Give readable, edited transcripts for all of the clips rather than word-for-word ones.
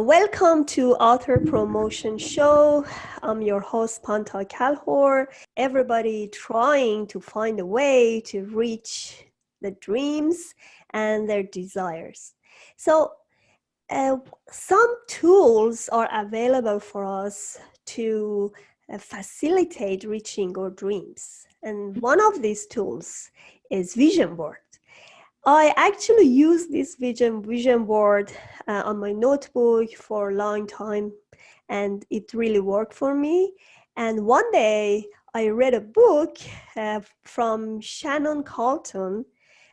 Welcome to Author Promotion Show. I'm your host, Pantea Kalhor. Everybody trying to find a way to reach the dreams and their desires. So, uh, some tools are available for us to facilitate reaching our dreams. And one of these tools is vision board. I actually use this vision board on my notebook for a long time, and it really worked for me. And one day I read a book from Shannon Carlton,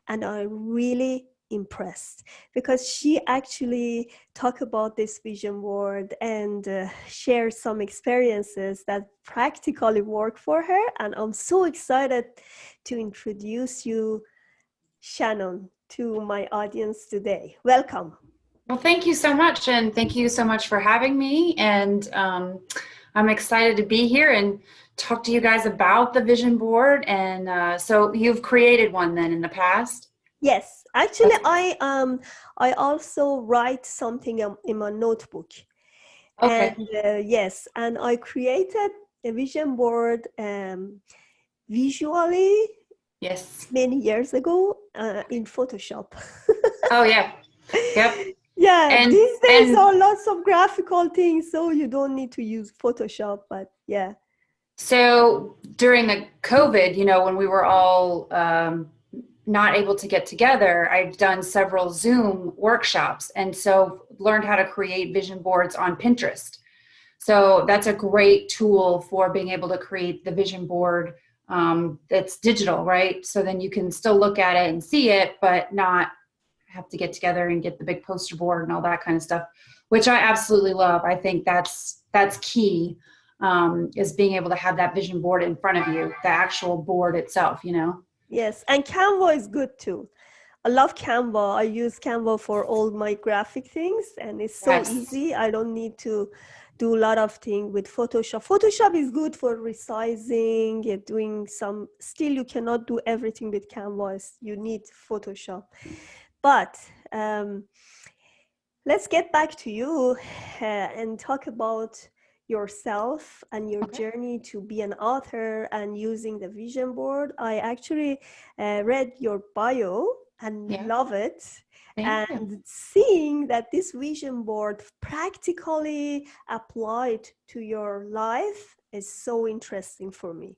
and I really impressed because she actually talked about this vision board and shared some experiences that practically work for her. And I'm so excited to introduce you, Shannon, to my audience today. Welcome. Well, thank you so much. And thank you so much for having me. And I'm excited to be here and talk to you guys about the vision board. And so you've created one then in the past? Yes, actually, I also write something in my notebook. Okay. And yes, and I created a vision board visually Yes. many years ago in Photoshop. Oh, yeah. Yep. Yeah, And these days and are lots of graphical things, so you don't need to use Photoshop, but yeah. so during the COVID, when we were all not able to get together, I've done several Zoom workshops, and so learned how to create vision boards on Pinterest. So that's a great tool for being able to create the vision board that's digital, right? So then you can still look at it and see it, but not have to get together and get the big poster board and all that kind of stuff, which I absolutely love. I think that's key, is being able to have that vision board in front of you, the actual board itself. Yes, and Canva is good too. I love Canva. I use Canva for all my graphic things, and it's so Yes. easy. I don't need to do a lot of things with Photoshop. Photoshop is good for resizing, doing some, still you cannot do everything with Canvas. You need Photoshop. But let's get back to you and talk about yourself and your Okay. journey to be an author and using the vision board. I actually read your bio and Yeah. love it. Thank you. And seeing that this vision board practically applied to your life is so interesting for me.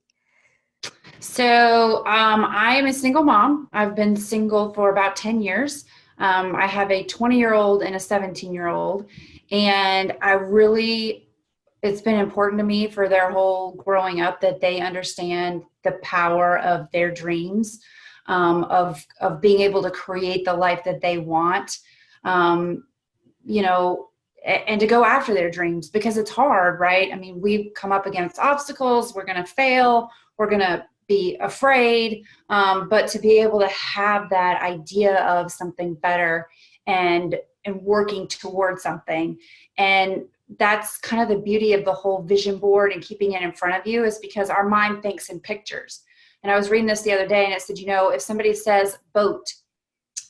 So I am a single mom. I've been single for about 10 years. I have a 20-year-old and a 17-year-old. And it's been important to me for their whole growing up that they understand the power of their dreams, of being able to create the life that they want, um, and to go after their dreams, because it's hard, right? I mean, we've come up against obstacles. We're going to fail. We're going to be afraid, but to be able to have that idea of something better and working towards something. And that's kind of the beauty of the whole vision board and keeping it in front of you, is because our mind thinks in pictures. And I was reading this the other day, and it said, if somebody says boat,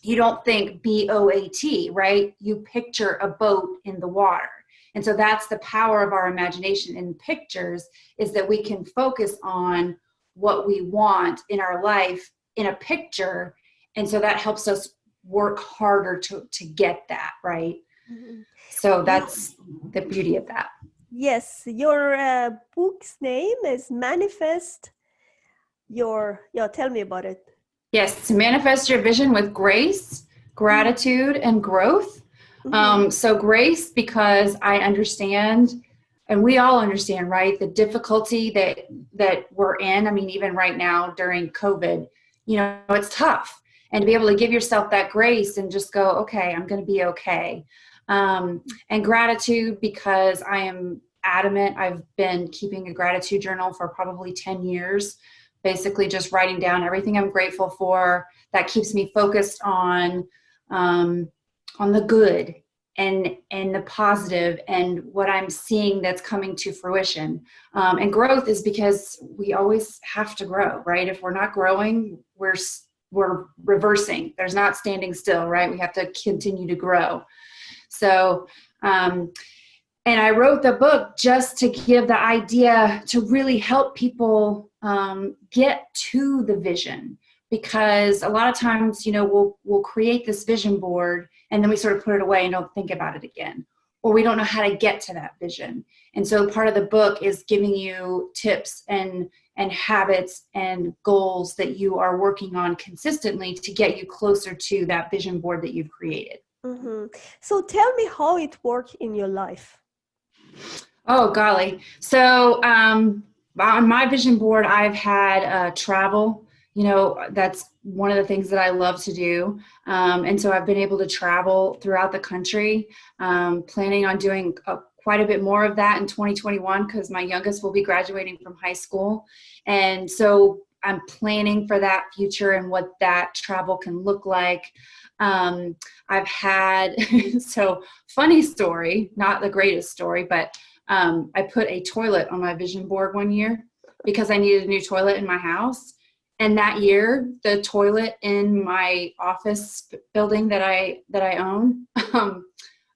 you don't think BOAT, right? You picture a boat in the water. And so that's the power of our imagination in pictures, is that we can focus on what we want in our life in a picture. And so that helps us work harder to get that, right? Mhm. So You, that's the beauty of that. yes, your book's name is Manifest yeah, tell me about it. Yes, to manifest your vision with grace, gratitude, and growth. Mm-hmm. So grace, because I understand, and we all understand, right, the difficulty that we're in. I mean, even right now during COVID, it's tough. And to be able to give yourself that grace and just go, okay, I'm going to be okay. And gratitude, because I am adamant. I've been keeping a gratitude journal for probably 10 years, basically just writing down everything I'm grateful for. That keeps me focused on the good and the positive and what I'm seeing that's coming to fruition. And growth is because we always have to grow, right? If we're not growing, we're reversing. There's not standing still, right? We have to continue to grow. So And I wrote the book just to give the idea to really help people get to the vision. Because a lot of times, we'll create this vision board and then we sort of put it away and don't think about it again. Or we don't know how to get to that vision. And so part of the book is giving you tips and habits and goals that you are working on consistently to get you closer to that vision board that you've created. Mm-hmm. So tell me how it worked in your life. Oh, golly. So on my vision board, I've had travel. That's one of the things that I love to do. And so I've been able to travel throughout the country, planning on doing quite a bit more of that in 2021 because my youngest will be graduating from high school. And so I'm planning for that future and what that travel can look like. I've had, so funny story, not the greatest story, but I put a toilet on my vision board one year because I needed a new toilet in my house. And that year, the toilet in my office building that I own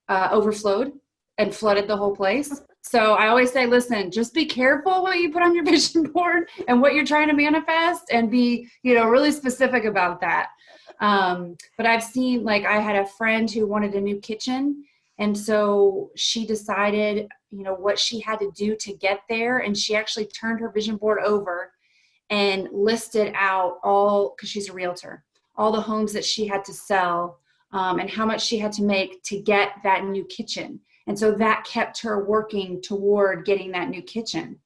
overflowed and flooded the whole place. So I always say, listen, just be careful what you put on your vision board and what you're trying to manifest, and be, really specific about that. But I've seen, I had a friend who wanted a new kitchen. And so she decided, what she had to do to get there. And she actually turned her vision board over and listed out because she's a realtor, all the homes that she had to sell, and how much she had to make to get that new kitchen. And so that kept her working toward getting that new kitchen.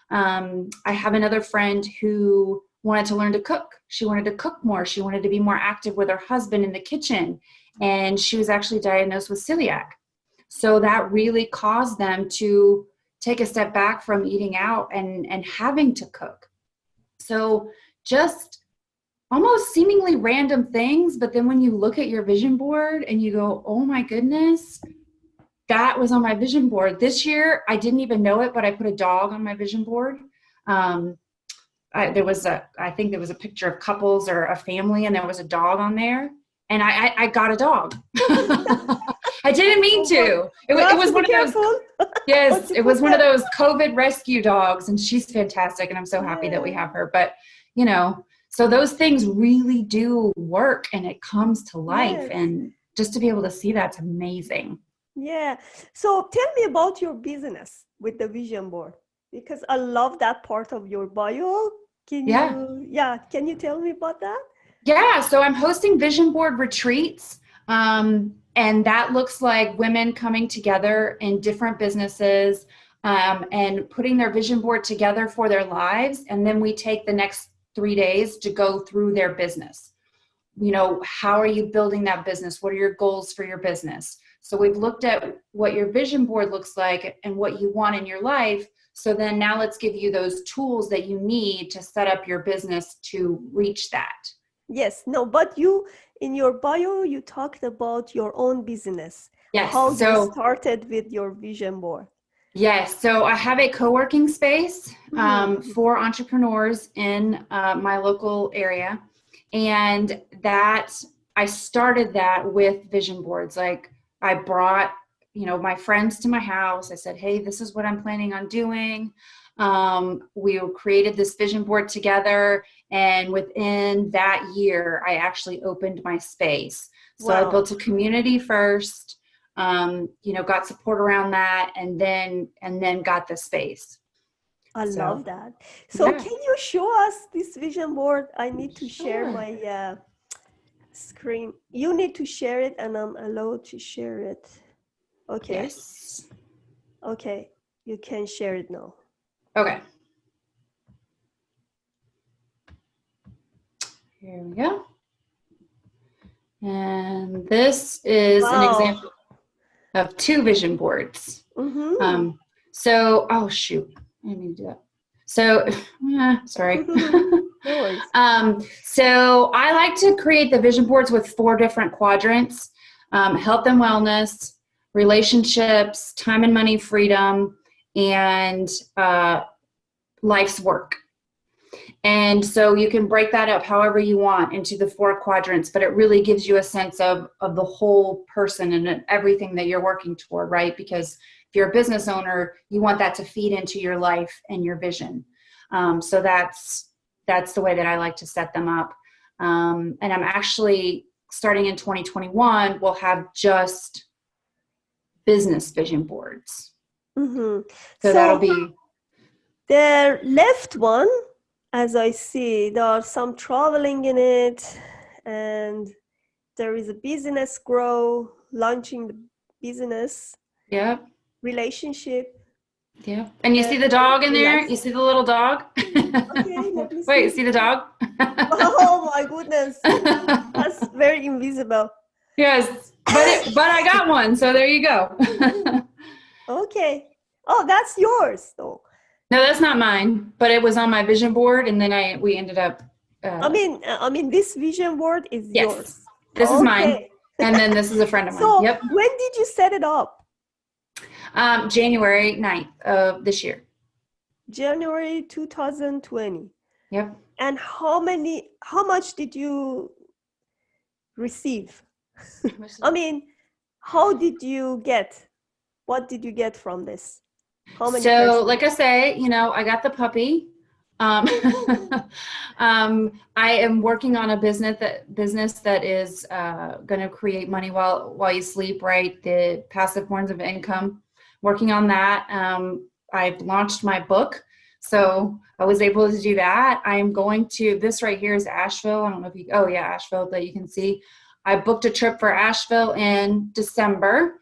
I have another friend who wanted to learn to cook. She wanted to cook more. She wanted to be more active with her husband in the kitchen. And she was actually diagnosed with celiac. So that really caused them to take a step back from eating out and having to cook. So just almost seemingly random things. But then when you look at your vision board and you go, oh my goodness, that was on my vision board. This year, I didn't even know it, but I put a dog on my vision board. I think there was a picture of couples or a family, and there was a dog on there, and I got a dog. I didn't mean to. It was one of those. Yes, it was one of those COVID rescue dogs, and she's fantastic, and I'm so happy that we have her. But so those things really do work, and it comes to life, and just to be able to see that's amazing. Yeah. So tell me about your business with the vision board, because I love that part of your bio. Can you tell me about that? Yeah. So I'm hosting vision board retreats. And that looks like women coming together in different businesses, and putting their vision board together for their lives. And then we take the next 3 days to go through their business. How are you building that business? What are your goals for your business? So we've looked at what your vision board looks like and what you want in your life. So then now let's give you those tools that you need to set up your business to reach that. Yes. No, but in your bio, you talked about your own business. Yes. How you started with your vision board. Yes. So I have a co-working space for entrepreneurs in my local area. And I started that with vision boards. I brought, my friends to my house. I said, hey, this is what I'm planning on doing. We created this vision board together. And within that year, I actually opened my space. So I built a community first, got support around that, and then got the space. I love that. So can you show us this vision board? I need to share my screen. You need to share it, and I'm allowed to share it. Okay. Yes. Okay. You can share it now. Okay. Here we go. And this is an example of 2 vision boards. Mm-hmm. Oh shoot, I didn't mean to do that. So, sorry. No worries. So I like to create the vision boards with 4 different quadrants: health and wellness, relationships, time and money freedom, and life's work. And so you can break that up however you want into the 4 quadrants, but it really gives you a sense of the whole person and everything that you're working toward, right? Because if you're a business owner, you want that to feed into your life and your vision. So that's the way that I like to set them up. And I'm actually starting in 2021, we'll have just business vision boards. Mm-hmm. So that'll be the left one, as I see, there are some traveling in it, and there is a business grow, launching the business, relationship. Yeah. And you see the dog in there? You see the little dog? Okay, let me see. Wait, see the dog? Oh my goodness. That's very invisible. Yes, but I got one, so there you go. Okay. Oh, that's yours though. No, that's not mine, but it was on my vision board, and then we ended up. I mean, this vision board is yours. This is mine, and then this is a friend of mine. So yep. When did you set it up? January 9th of this year. January 2020. Yep. And how much did you receive? I mean, how did you get? What did you get from this? How many So, like I say, I got the puppy. I am working on a business that is going to create money while you sleep, right? The passive forms of income. Working on that. I've launched my book, so I was able to do that. I'm going to, this right here is Asheville. I don't know if Asheville, that you can see. I booked a trip for Asheville in December.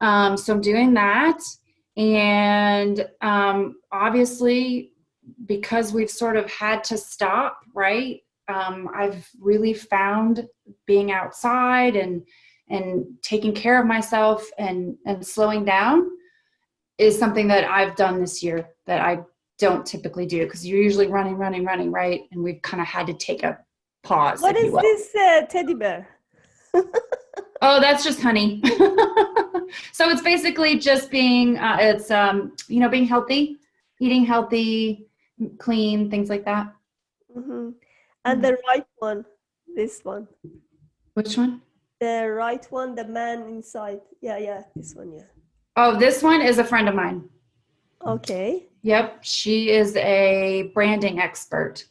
So I'm doing that. And obviously, because we've sort of had to stop, right? I've really found being outside and taking care of myself and slowing down is something that I've done this year that I don't typically do, because you're usually running, right? And we've kind of had to take a pause. What is this teddy bear? Oh, that's just Honey. So it's basically just being, being healthy, eating healthy, clean, things like that. Mm-hmm. And the right one, this one. Which one? The right one, the man inside. Yeah, this one, yeah. Oh, this one is a friend of mine. Okay. Yep, she is a branding expert.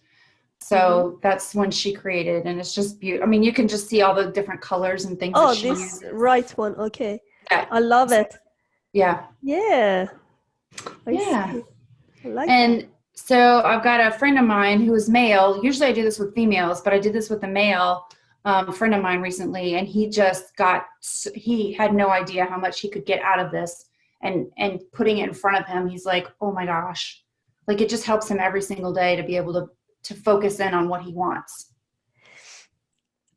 So that's when she created, and it's just beautiful. I mean, you can just see all the different colors and things that she uses. Oh, this right one. Okay. Yeah. I love it. Yeah. Yeah. I like and that. So I've got a friend of mine who is male. Usually I do this with females, but I did this with a male friend of mine recently, and he had no idea how much he could get out of this, and putting it in front of him, he's like, oh my gosh, like it just helps him every single day to be able to focus in on what he wants.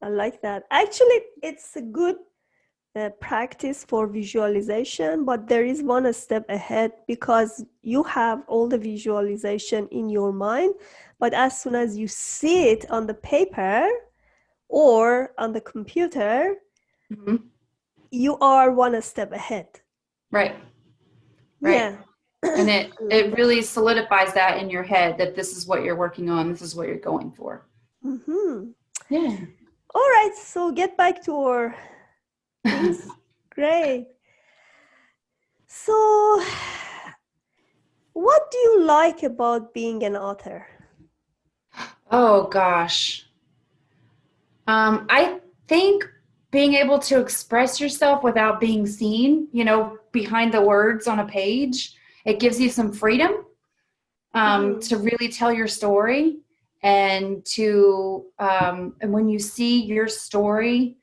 I like that. Actually, it's a good practice for visualization, but there is one step ahead, because you have all the visualization in your mind, but as soon as you see it on the paper or on the computer, you are one step ahead. Right. Yeah. And it really solidifies that in your head, that this is what you're working on, this is what you're going for. Yeah. All right, so get back to our things. Great. So what do you like about being an author? Oh gosh. I think being able to express yourself without being seen, behind the words on a page, it gives you some freedom to really tell your story, and and when you see your story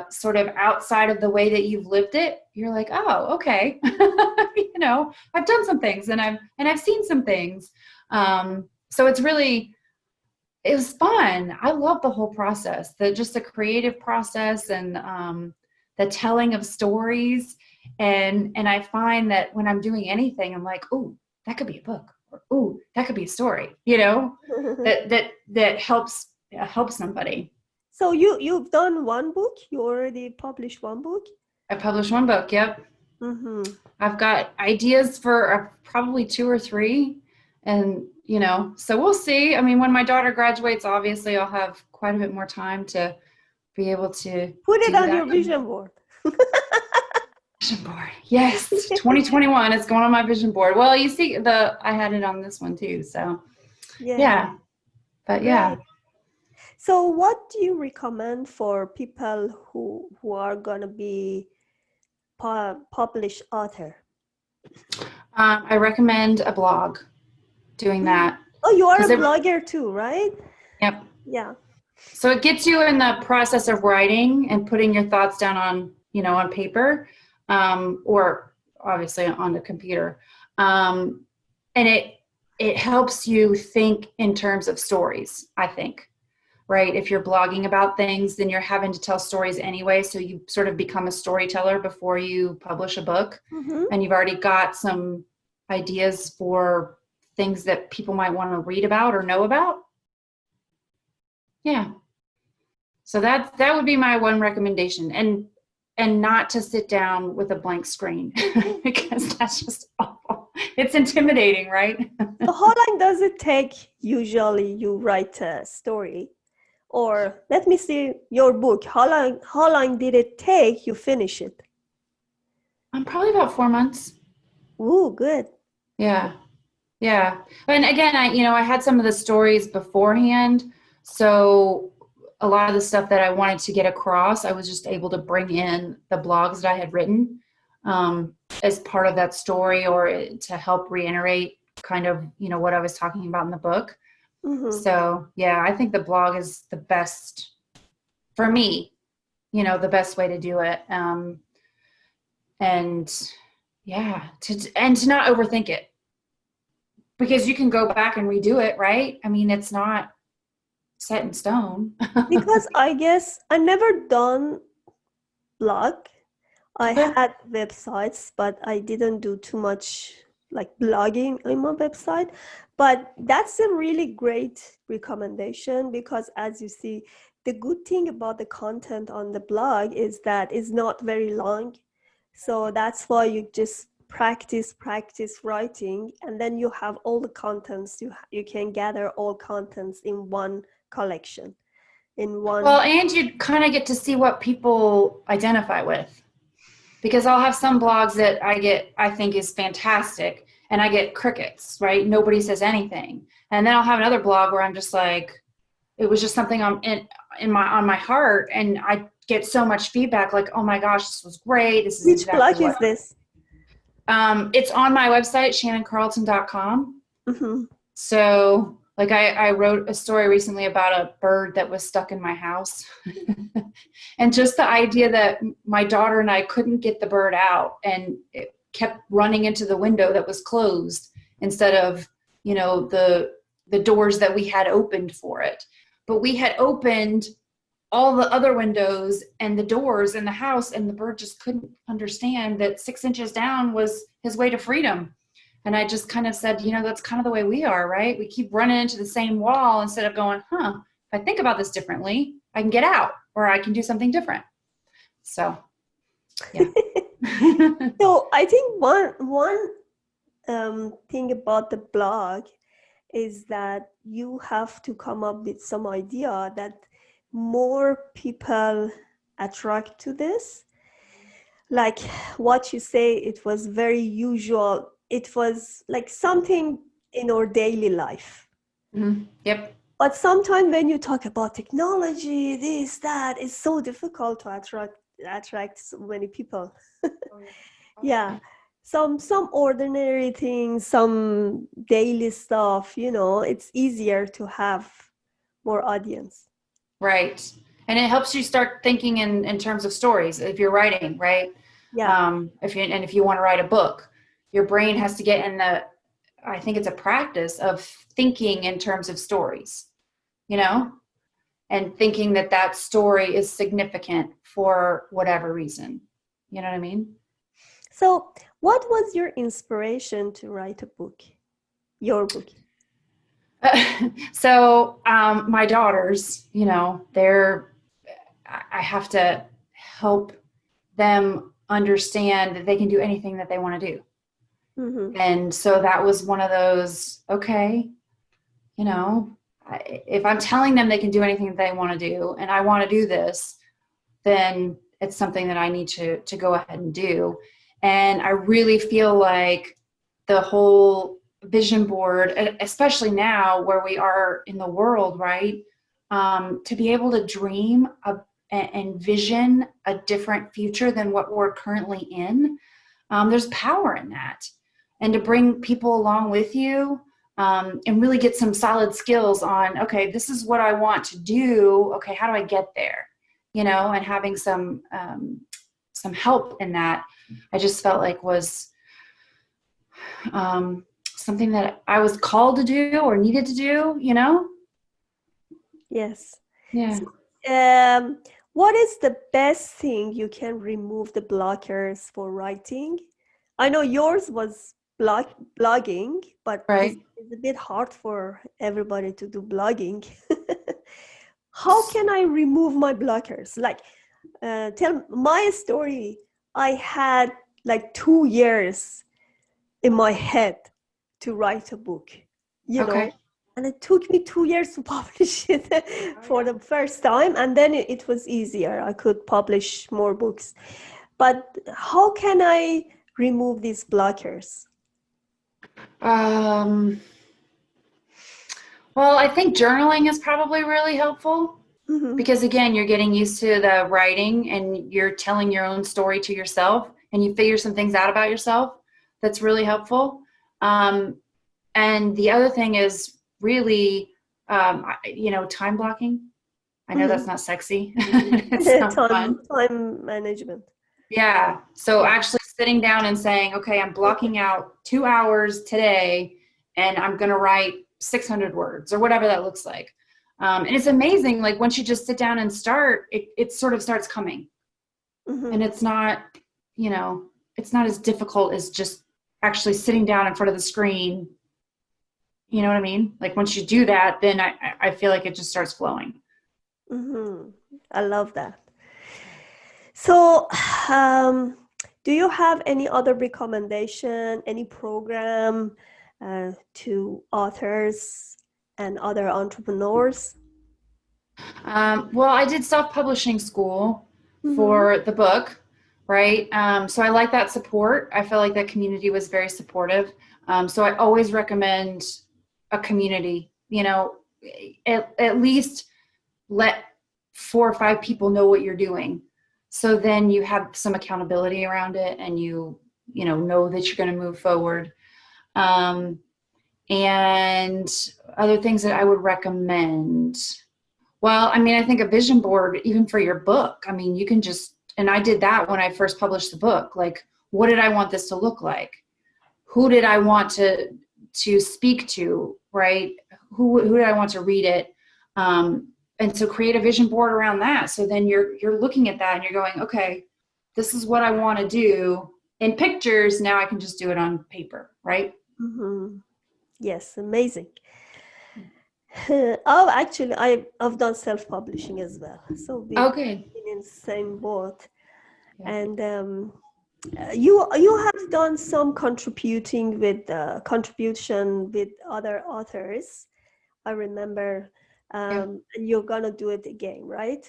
sort of outside of the way that you've lived it, you're like, oh, okay. I've done some things, and I've seen some things. So it was fun. I love the whole process, just the creative process, and the telling of stories. And I find that when I'm doing anything, I'm like, oh, that could be a book, or oh, that could be a story, that helps somebody. So you've done one book? You already published one book? I published one book. Yep. I've got ideas for probably 2 or 3. And, so we'll see. I mean, when my daughter graduates, obviously I'll have quite a bit more time to be able to Put it do on that. your vision board. Vision board. Yes. 2021 is going on my vision board. Well, you see I had it on this one too. So Yeah, yeah, but yeah. great. So what do you recommend for people who are gonna be published author? I recommend a blog doing that. Oh, you are a Because blogger too, right? yep. Yeah. So it gets you in the process of writing and putting your thoughts down on paper, or obviously on the computer. And it helps you think in terms of stories, I think, right? If you're blogging about things, then you're having to tell stories anyway. So you sort of become a storyteller before you publish a book, Mm-hmm. and you've already got some ideas for things that people might want to read about or know about. Yeah. So that would be my one recommendation, and not to sit down with a blank screen because that's just awful. It's intimidating, right? So how long does it take usually you write a story? Or let me see your book. How long did it take you finish it? I'm probably about 4 months. Ooh, good. Yeah. Yeah. And again, I had some of the stories beforehand. So a lot of the stuff that I wanted to get across, I was just able to bring in the blogs that I had written, as part of that story, or to help reiterate kind of, what I was talking about in the book. Mm-hmm. So yeah, I think the blog is the best for me, the best way to do it. And yeah, to not overthink it, because you can go back and redo it, right? I mean, it's not set in stone. Because I guess I never done blog. I Okay. had websites, but I didn't do too much like blogging on my website. But that's a really great recommendation because, as you see, the good thing about the content on the blog is that it's not very long. So that's why you just practice writing, and then you have all the contents. You can gather all contents in one collection, in Well, one. and you kind of get to see what people identify with, because I'll have some blogs that I think is fantastic, and I get crickets, right? Nobody says anything. And then I'll have another blog where I'm just like, it was just something on my heart, and I get so much feedback like, oh my gosh, this was great. This is Which exactly blog what is this? it's on my website, shannoncarlton.com. Mm-hmm. So like I wrote a story recently about a bird that was stuck in my house. And just the idea that my daughter and I couldn't get the bird out, and it kept running into the window that was closed instead of, the doors that we had opened for it. But we had opened all the other windows and the doors in the house, and the bird just couldn't understand that 6 inches down was his way to freedom. And I just kind of said, that's kind of the way we are, right? We keep running into the same wall instead of going, if I think about this differently, I can get out, or I can do something different. So, yeah. So I think one thing about the blog is that you have to come up with some idea that more people attract to this. Like what you say, it was very usual. It was like something in our daily life. Mm-hmm. Yep. But sometimes when you talk about technology, this, that, it's so difficult to attract so many people. Yeah. Some ordinary things, some daily stuff, it's easier to have more audience. Right. And it helps you start thinking in terms of stories if you're writing, right? Yeah. If you want to write a book, your brain has to get I think it's a practice of thinking in terms of stories, and thinking that story is significant for whatever reason. You know what I mean? So what was your inspiration to write a book? Your book? So my daughters, I have to help them understand that they can do anything that they want to do. Mm-hmm. And so that was one of those, okay, you know, if I'm telling them they can do anything that they want to do, and I want to do this, then it's something that I need to go ahead and do. And I really feel like the whole vision board, especially now where we are in the world, right? To be able to dream and vision a different future than what we're currently in, there's power in that. And to bring people along with you, and really get some solid skills on, okay, this is what I want to do. Okay, how do I get there? You know, and having some help in that, I just felt like was something that I was called to do or needed to do, you know? Yes. Yeah. So, what is the best thing you can remove the blockers for writing? I know yours was blogging, but Right. it's a bit hard for everybody to do blogging. How can I remove my blockers? Like, tell my story. I had like 2 years in my head to write a book, you Okay. know, and it took me 2 years to publish it Oh, for yeah. the first time, and then it was easier. I could publish more books. But how can I remove these blockers? Um, well, I think journaling is probably really helpful Mm-hmm. because, again, you're getting used to the writing and you're telling your own story to yourself and you figure some things out about yourself. That's really helpful. Um, and the other thing is really, time blocking. I know that's Mm-hmm. not sexy. It's not fun. Time management. Yeah. So Yeah. actually sitting down and saying, okay, I'm blocking out 2 hours today and I'm going to write 600 words or whatever that looks like. And it's amazing. Like once you just sit down and start, it sort of starts coming, and Mm-hmm. it's not, it's not as difficult as just actually sitting down in front of the screen. You know what I mean? Like once you do that, then I feel like it just starts flowing. Mm-hmm. I love that. So, um, do you have any other recommendation, any program to authors and other entrepreneurs? Well, I did self-publishing school Mm-hmm. for the book, right? So I like that support. I feel like that community was very supportive. So I always recommend a community, at least let 4 or 5 people know what you're doing. So then you have some accountability around it and you know that you're going to move forward. Um, and other things that I would recommend. Well, I mean, I think a vision board, even for your book, I mean, you can just, and I did that when I first published the book. Like, what did I want this to look like? Who did I want to speak to, right? Who did I want to read it? And so create a vision board around that. So then you're looking at that and you're going, okay, this is what I want to do in pictures. Now I can just do it on paper, right? Mm-hmm. Yes, amazing. Oh, actually, I've done self-publishing as well. So we've Okay. been in the same boat. Yeah. And you have done some contribution with other authors. I remember, Yeah. and you're gonna do it again, right?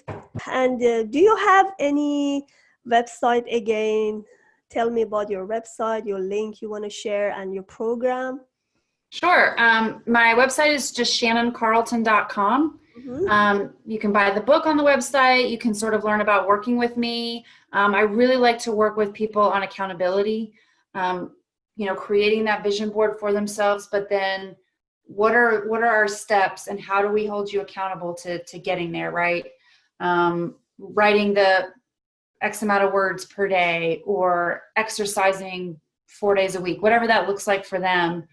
And do you have any website again? Tell me about your website, your link you want to share, and your program. Sure. My website is just shannoncarlton.com. Mm-hmm. You can buy the book on the website. You can sort of learn about working with me. I really like to work with people on accountability, creating that vision board for themselves, but then what are our steps and how do we hold you accountable to getting there, right? Writing the X amount of words per day or exercising 4 days a week, whatever that looks like for them,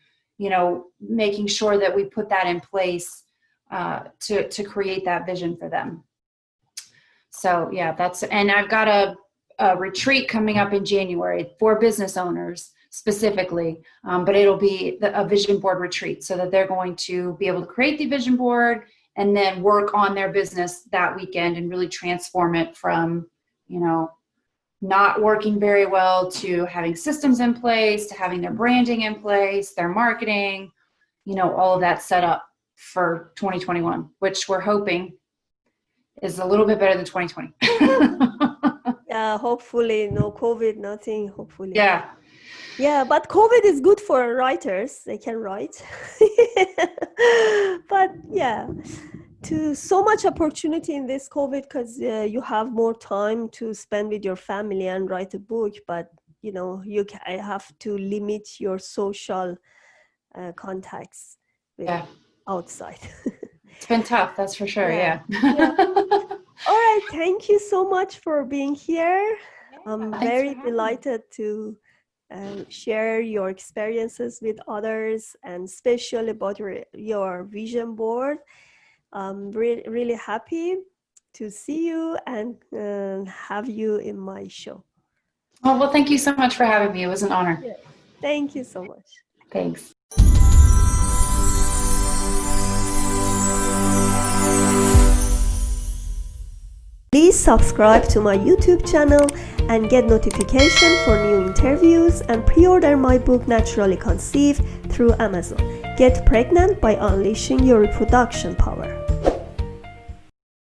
making sure that we put that in place to create that vision for them. So yeah, and I've got a retreat coming up in January for business owners specifically, but it'll be a vision board retreat so that they're going to be able to create the vision board and then work on their business that weekend and really transform it from, you know, not working very well to having systems in place, to having their branding in place, their marketing, all of that set up for 2021, which we're hoping is a little bit better than 2020. Yeah, hopefully no COVID, nothing, hopefully. Yeah. Yeah, but COVID is good for writers. They can write. But yeah, so much opportunity in this COVID because you have more time to spend with your family and write a book. But you have to limit your social contacts with outside. It's been tough, that's for sure. Yeah. All right. Thank you so much for being here. I'm very delighted to share your experiences with others, and especially about your vision board. I'm really happy to see you and have you in my show. Oh, well, thank you so much for having me. It was an honor. Yeah. Thank you so much. Thanks. Please subscribe to my YouTube channel and get notification for new interviews, and pre-order my book Naturally Conceived through Amazon. Get pregnant by unleashing your reproduction power.